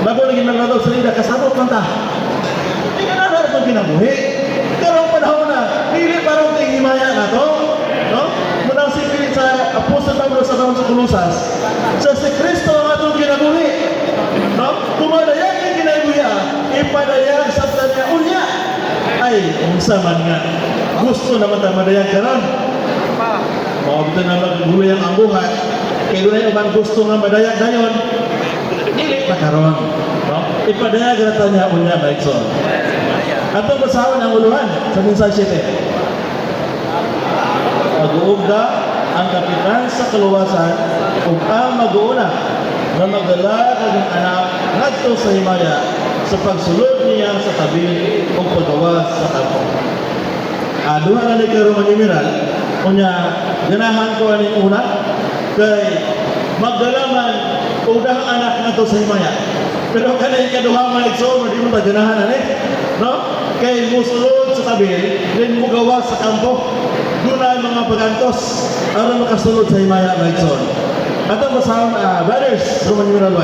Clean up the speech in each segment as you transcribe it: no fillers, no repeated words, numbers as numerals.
Bago lagi naglatag sa lida, kasabot man ta. Hindi ka na itong kinabuhi. Pero ang panahon na, hindi parang himaya na to. No? Munang si sa Apostol Pablo sa taon sa Kolosas, sa si Kristo ang atong kinabuhi. No? Kumadayag yung kinabuhi, ipadayag sa tanya unya. Ay, unsa man nga. Gusto naman tayo madayag ka ron. Maugto na magguloy ang buhay. Kaya doon ay ubang gusto nga madayag na yun. Hindi pa karon. No? Ipadayag na tanya unya, Maikson. At ang basahan ang uluhan sa minsan 7. Mag-uugda ang kapitan sa kaluwasan kung ang mag-uuna na magdala ng anak ngadto sa himaya sa pagsulod niya sa tabi o paggawas sa kampo. Duha na ni karon manimiral unya ganahan ko aning una kay magdala man udang anak ngadto sa himaya. Pero kanay kaduha man igsoon di mo ta ganahan ani, no? Kay musulod sa tabi din mo gawas sa kampo. Doon na mga pagantos aron makasulod sa himaya maigsoon. Ato basahon brothers, Roman numeral 1.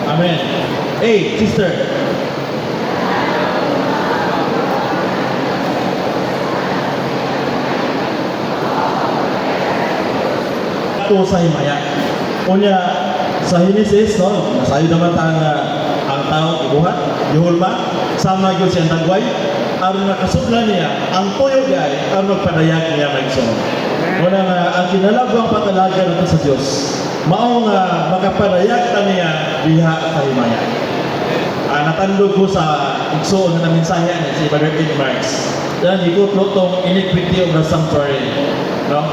Amen. Hey, sister. Ito sa himaya. Kunya, sa Hinesis, no? Masayo naman ang tao ibuhat, ihulma, sama yun siyang tagway, aron nakasudlan niya, ang tuyo gay, aron magpadayag niya maigsoon. Muna nga, ang kinalabang patalaga nato sa Diyos, mao nga makapadayag ta niya diha sa himaya. Natandog ko sa igsoon na mensahe niya si Brother Ed Marks. Yan, ikutlo tong iniquity of the sanctuary. No?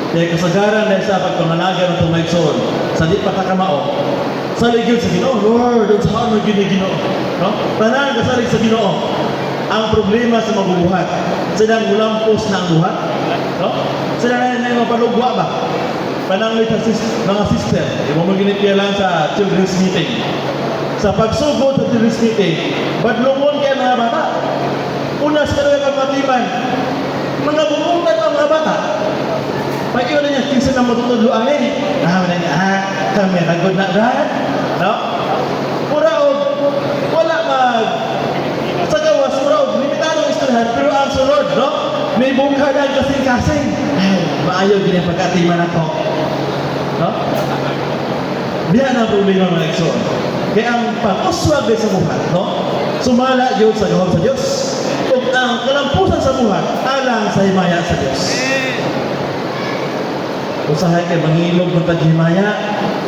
Kaya kasagaran na sa pagpangalaga ng itong maigsoon, sa di patakamao, saligid sa Ginoo, Lord, sa ano Ginoo. No? Tanan kasalig sa Ginoo. Ang problema sa mabubuhat, silang ulampos na ang buhat. No? Sila na yung mapalugwa ba? Pananglit sa mga sister, yung mga ginitya lang sa children's meeting. Sa pagsugod sa children's meeting, badlungon kayo mga bata. Unas ka na kapatiman, mga bumutan ang mga bata. Pag-iwan na niya, kinsa na matutudloan eh. Kami nagod na dahil. No? Muraog, wala sa gawas, muraog, limitadong istoryahan, pero ang sunod, no? May bungka na kasing-kasing. Maayaw din yung pagkatiman ako. No? Diyan ang problema ng leksyon. Kaya ang pag-uswag din sa buhat, no? Sumala yun sa gawag sa Diyos. Kung ang kalampusan sa buhat, alang sa himaya sa Diyos. Usahay kayo, mangilog ng paghimaya.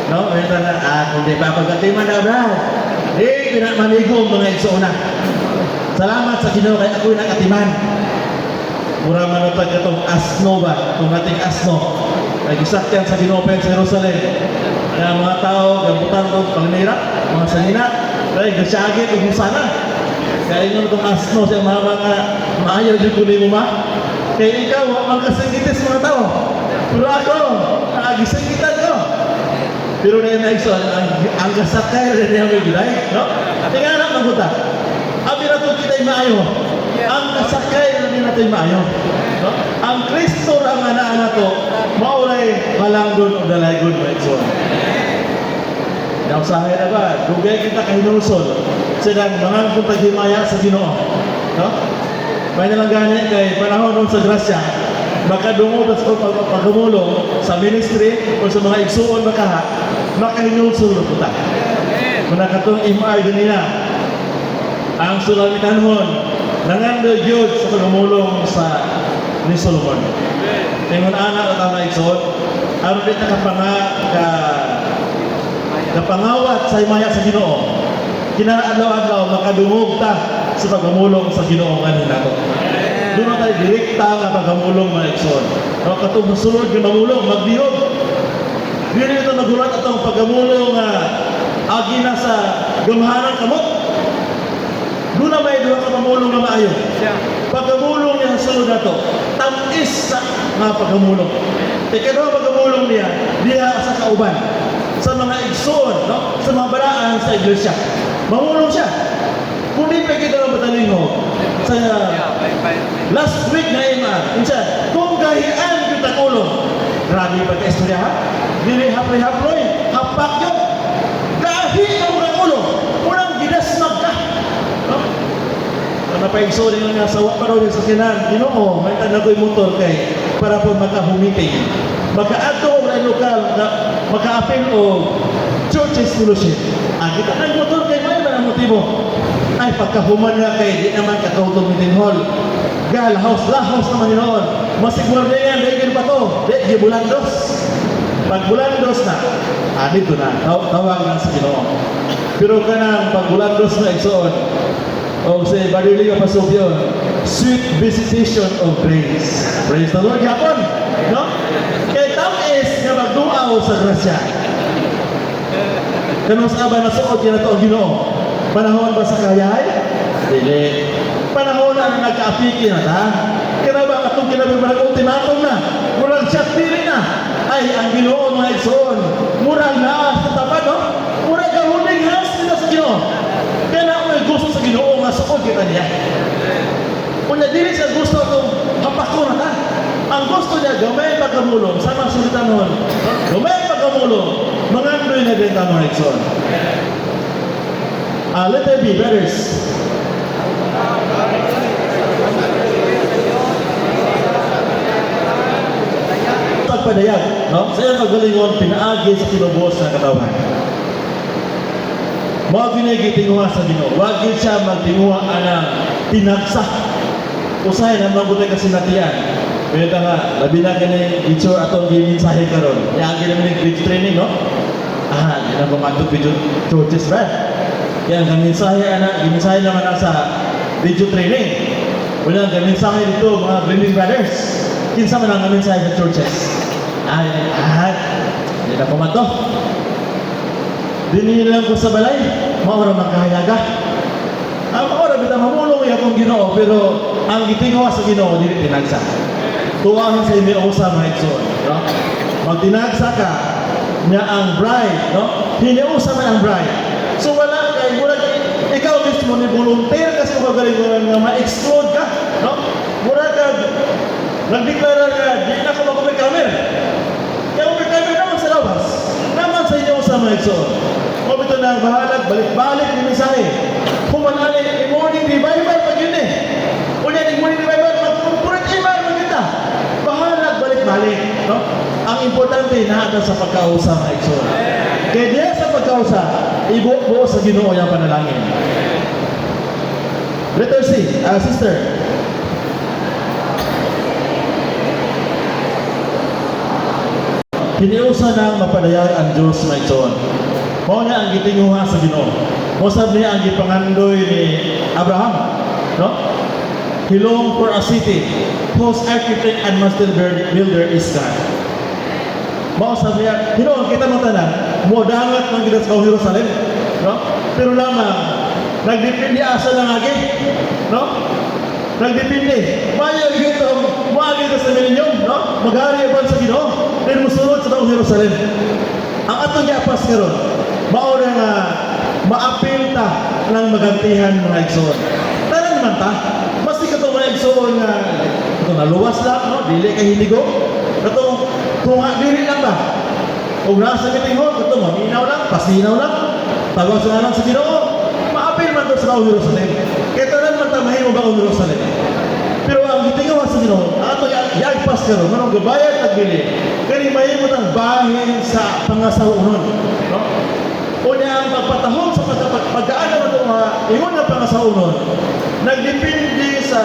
No? Ito na, kung di pa pagkatiman na, brad. Di, pinakmanigong mga igsoon na. Salamat sa Ginoo kay ako'y nakatiman. Mura manutag itong asno ba? Itong ating asno. Nag-isakyan sa Ginoo sa Jerusalem. Kaya mga tao, gabutan itong pangnira, mga sanina. Kaya gasyagit, sana. Kaya yun itong asno siya mga maayaw din kunin mo ma. Kaya ikaw, magkasingitis mga tao. Pero ako, nakagisingitan ko. Pero na yun na igsoon, ang gasakay rin niya may gulay. No? Tingnan na mabuta. Abi na ito kita'y maayo. Ang kasakay na din natin maayo. No? Ang Kristo ang anak to, mauray malanggon o dalaygon mo ikson. Nausahay na ba? Dugay kita kahinusol. Silang mga pagpagimaya sa Ginoo. No? May nalang ganyan kay panahon nun sa grasya. Baka dumubas ko pagpagumulong sa ministry o sa mga igsuon makahinusol na puta. Muna katong MR din nila. Ang sulamitanhon nangando Diyos sa pagmulong sa ni Solomon. Tingon anak at ang igsoon, aron din kapangawat sa himaya sa Ginoo. Kinaadlaw-adlaw makadungog ta sa pagmulong sa Ginoo ngayon nato. Doon tayo direkta nga pagmulong mga igsoon. No, katong masulod nga mamulong, magdiog. Dili ito nagulat atong pagmulong agi na sa gamahanan kamot. Doon na may duha ka mamulong na maayo. Pagkamulong niya sa sulod na ito, tamis sa mga pagkamulong. Ikaw pagkamulong niya, diha sa kauban, sa mga igsoon, no? Sa mga baraan sa iglesia. Mamulong siya. Kung di pa kita ng batalingo, sa last week na ima, kung gahian kita ko study pagka-istorya ha. Dili haploy-haploy, hapak yun. Gahi ang mga ulo, unang ginasmag ka. No? Napaigso rin nga sa waparo sa sinan, Ginoo, may tanda ko'y motor kay para po makahumiting. Maka-ato ang lokal, maka-apil o churches fellowship. Kita ng motor kay may ba ang motibo? Ay, pagkahuman nga kay, di naman kakautong meeting hall. Lahos naman yun. Masigmur na yan, dahil pa to. Di bulandos. Pag bulandos na, dito na, tawag lang sa Ginoo. Pero kanang pag bulandos na igsoon, o say, badili ka pasok yun, sweet visitation of grace. Praise the Lord, yapon. No? Kaya is nga magduaw sa grasya. Kanong saba na suot yan na ito, Ginoo. Panahon ba sa kayahay? Dili. Panahon na ang nagka-apiki na ta. Kaya ba atong kinabibalang ultimatum na? Murang siya pili na. Ay, ang Ginoo mga igsoon. Murang naas sa tapat, no? Murang kahuling has nila sa Ginoo. Kaya na may gusto sa Ginoo nga suod kita niya. Kung dili siya gusto itong hapako na ta. Ang gusto niya, gamay pagkamulong. Sama sulitan nun. Gamay pagkamulong. Mga andoy na din mga igsoon. Let there be brothers. Pagpadayag, no? Sa iyang kagalingon, pinaagi sa kinubos na katawan. Mga ginigitinguha sa Ginoo. Wag yun siya magtinguha anang tinagsak. Usahay na mabutay kasi natiyan. Kaya nga, labi na kini teacher atong giminsahe karon. Yaagi naman yung bridge training, no? Hindi na bumatog video churches, right? Kaya ang giminsahe naman sa video training. Wala, giminsahe dito, mga blending brothers. Kinsa man ang giminsahe sa churches. Hindi na pumato. Dinilang ko sa balay, maura magkahayaga. Maura bita mamulong yung akong Ginoo, pero ang gitingawa sa Ginoo, dili tinagsa. Tuwahan sa imi usa mga igsoon, no? Magtinagsa ka niya ang bride, no? Hiniusa man ang bride. So wala kay murag ikaw mismo ni volunteer kasi magaling nga ma-exclude ka, no? Murag ka nagdeklara nga di na ko magkumikamer. Kaya kumikamer naman sa labas. Naman sa inyo sa mga igsoon. O bito na bahalag, balik-balik ni mensahe. Kumanali, morning revival pag yun eh. Unya ni morning revival, magpupurot iman mo kita. Bahalag, balik-balik, no? Ang importante natin sa pagkausa mga igsoon. Kaya diya sa pagkausa, ibuo sa Ginoo yung panalangin. Letter C, sister. Kiniusa nang mapadayag ang Diyos mga igsoon. Mao na ang gitinguha sa Ginoo. Mosab niya ang gipangandoy ni Abraham, no? He longed for a city whose architect and master builder is God. Mao sabi niya, Ginoo, kita mo tanan, mo dangat ng gidas sa Jerusalem, no? Pero lamang nagdepende asa lang agi, no? Nagdepende. Mayo gito, moagi ka sa milinyon, no? Magari ba sa Ginoo? Pero musulod sa Jerusalem. Ang atong giapas karon, mao nga maapil ta ng magantihan mga igsoon. Tanan naman ta, basta kato mga igsoon nga ito naluwas lang, no? Dili kay hiligo. Kato kung dili lang ba? Kung nasa meeting hall, kato maminaw lang, pasinaw lang. Tawag sa lang sa Ginoo. Maapil man to sa Jerusalem. Kaya tanan man ta mahimo ba ang Jerusalem. Pero ang gitingawa sa Ginoo, ato iagpas karon, manong gabayad at bili. Kani mahimo tang bahin sa pangasaunon, no? Unya ang pagpatahom sa pagkaan naman itong ingon na pangasaunon, nagdepende sa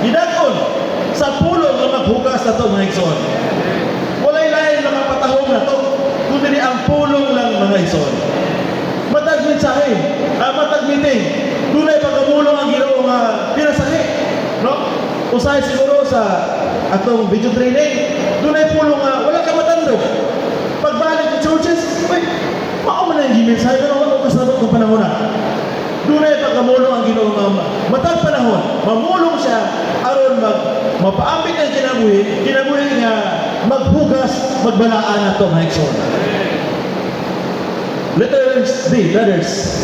hidakon, sa pulong na maghugas na ito mga igsoon. Walay lain mga patahom na ito, kundi ang pulong lang mga igsoon. Matag mensahe, matag meeting, dunay pagkamulong ang Ginoo nga pinasahi, no? Usahay siguro sa atong video training, dunay pulong nga wala ka matandog. Pagbalik ng churches, mao man ang gimensahe pero wala ko kasabot ng panahon na. Dunay pagkamulong ang Ginoo nga matag panahon, mamulong siya aron mapaambit ang kinabuhi nga maghugas, magbalaan ato mga igsoon. Letters D, letters.